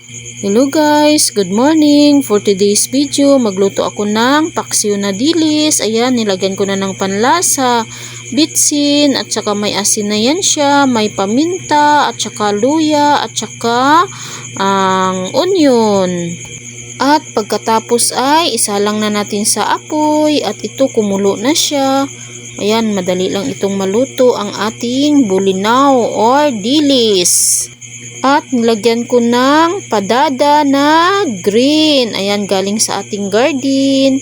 Hello guys, good morning. For today's video, magluto ako ng paksiw na dilis. Ayan, nilagyan ko na ng panlasa, bitsin, at saka may asin na yan siya, may paminta, at saka luya, at saka ang onion. At pagkatapos ay isalang na natin sa apoy at ito kumulo na siya. Ayan, madali lang itong maluto ang ating bulinaw or dilis. At nilagyan ko ng padada na green. Ayan, galing sa ating garden.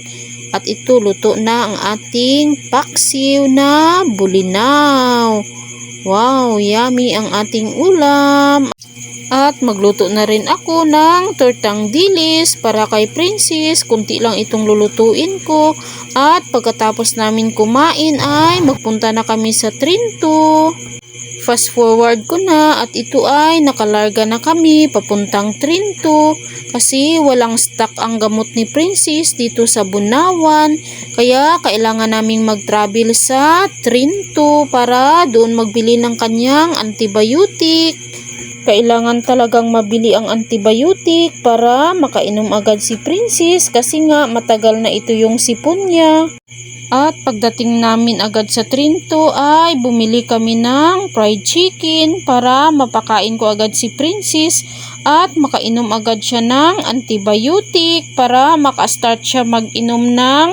At ito, luto na ang ating paksiw na bulinaw. Wow, yummy ang ating ulam. At magluto na rin ako ng tortang dilis para kay Princess. Kunti lang itong lulutuin ko. At pagkatapos namin kumain ay magpunta na kami sa Trinto. Fast forward ko na at ito ay nakalarga na kami papuntang Trinto kasi walang stock ang gamot ni Princess dito sa Bunawan. Kaya kailangan naming mag-travel sa Trinto para doon magbili ng kanyang antibiotic. Kailangan talagang mabili ang antibiotic para makainom agad si Princess kasi nga matagal na ito yung sipon niya. At pagdating namin agad sa Trinto ay bumili kami ng fried chicken para mapakain ko agad si Princess at makainom agad siya ng antibiotic para makastart siya mag-inom ng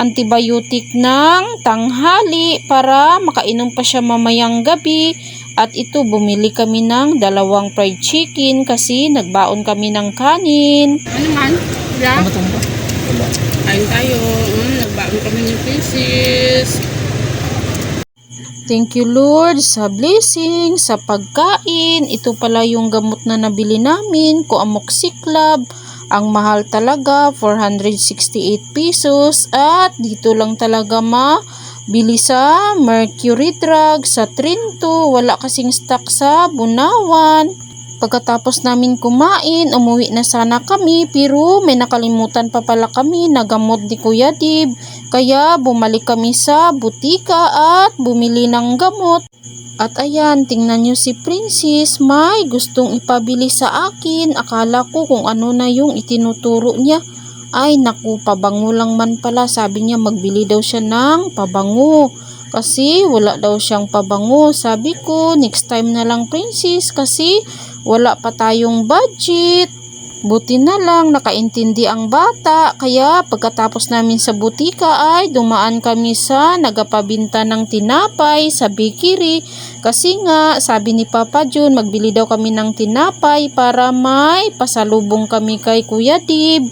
antibiotic ng tanghali para makainom pa siya mamayang gabi. At ito, bumili kami ng 2 fried chicken kasi nagbaon kami ng kanin. Ano man? Wala? Kain tayo. Nagbaon kami ni Princess. Thank you Lord sa blessing, sa pagkain. Ito pala yung gamot na nabili namin, Coamoxiclav. Ang mahal talaga, 468 pesos. At dito lang talaga bili sa Mercury Drug sa Trinto. Wala kasing stock sa Bunawan. Pagkatapos namin kumain, umuwi na sana kami pero may nakalimutan pa pala kami na gamot ni Kuya Dib. Kaya bumalik kami sa butika at bumili ng gamot. At ayan, tingnan nyo si Princess, may gustong ipabili sa akin. Akala ko kung ano na yung itinuturo niya. Ay naku, pabango lang man pala. Sabi niya magbili daw siya ng pabango. Kasi wala daw siyang pabango. Sabi ko, next time na lang Princess kasi wala pa tayong budget. Buti na lang nakaintindi ang bata. Kaya pagkatapos namin sa butika ay dumaan kami sa nagapabinta ng tinapay sa bakery. Kasi nga sabi ni Papa Jun magbili daw kami ng tinapay para may pasalubong kami kay Kuya Dib.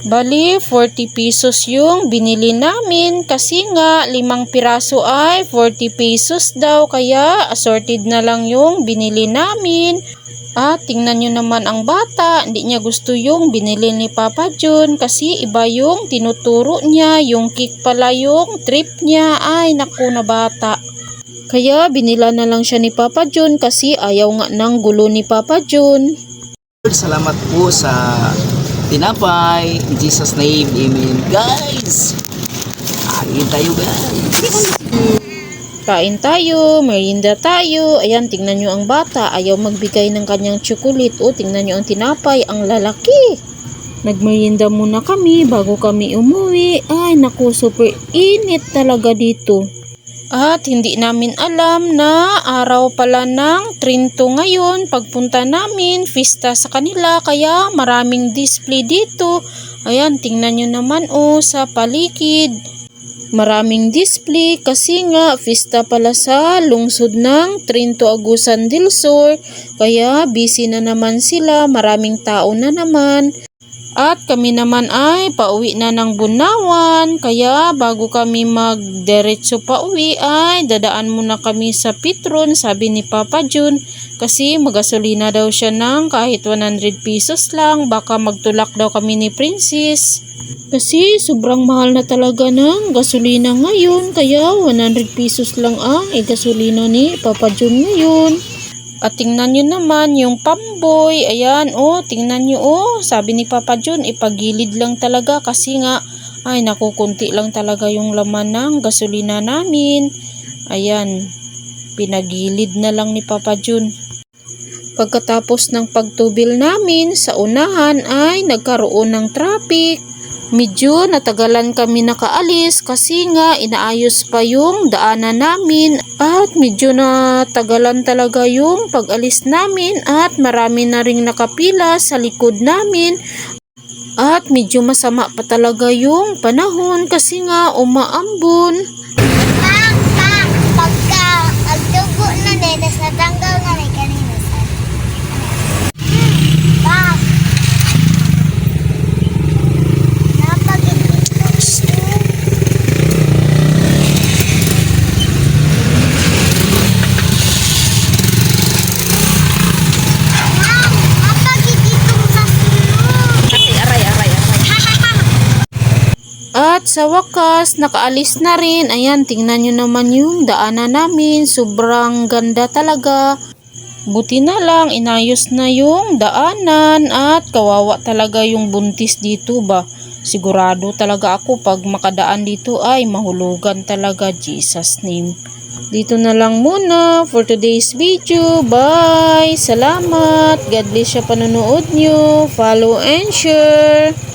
Bali, 40 pesos yung binili namin kasi nga 5 piraso ay 40 pesos daw kaya assorted na lang yung binili namin. At tingnan nyo naman ang bata, hindi niya gusto yung binili ni Papa Jun kasi iba yung tinuturo niya, yung cake pala yung trip niya. Ay naku na bata. Kaya binila na lang siya ni Papa Jun kasi ayaw nga ng gulo ni Papa Jun. Salamat po sa tinapay. In Jesus name, amen. Guys, kain tayo guys. Kain tayo, merienda tayo. Ayan, tingnan nyo ang bata. Ayaw magbigay ng kanyang tsukulit. O, tingnan nyo ang tinapay. Ang lalaki. Nagmerienda muna kami bago kami umuwi. Ay, naku, super init talaga dito. At hindi namin alam na araw pala ng Trinto ngayon. Pagpunta namin, fiesta sa kanila. Kaya maraming display dito. Ayan, tingnan nyo naman sa paligid. Maraming display kasi nga fiesta pala sa lungsod ng Trinto Agusan del Sur. Kaya busy na naman sila, maraming tao na naman. At kami naman ay pauwi na ng Bunawan. Kaya bago kami magdiretso pauwi ay dadaan muna kami sa Petron, sabi ni Papa Jun. Kasi magasolina daw siya ng kahit 100 pesos lang. Baka magtulak daw kami ni Princess. Kasi sobrang mahal na talaga ng gasolina ngayon. Kaya 100 pesos lang ang gasolina ni Papa Jun ngayon. At tingnan nyo naman yung pamboy. Ayan, tingnan nyo, sabi ni Papa Jun, ipagilid lang talaga kasi nga, ay nakukunti lang talaga yung laman ng gasolina namin. Ayan, pinagilid na lang ni Papa Jun. Pagkatapos ng pagtubil namin sa unahan ay nagkaroon ng traffic. Medyo natagalan kami nakaalis kasi nga inaayos pa yung daanan namin at medyo natagalan talaga yung pag-alis namin at marami na ring nakapila sa likod namin at medyo masama pa talaga yung panahon kasi nga umaambon. Pagka agdugo na nene sa tanggal na rin kanina sa. At sa wakas, nakaalis na rin. Ayan, tingnan nyo naman yung daanan namin. Sobrang ganda talaga. Buti na lang, inayos na yung daanan at kawawa talaga yung buntis dito ba. Sigurado talaga ako pag makadaan dito ay mahulugan talaga, Jesus name. Dito na lang muna for today's video. Bye! Salamat! God bless sa panonood nyo. Follow and share!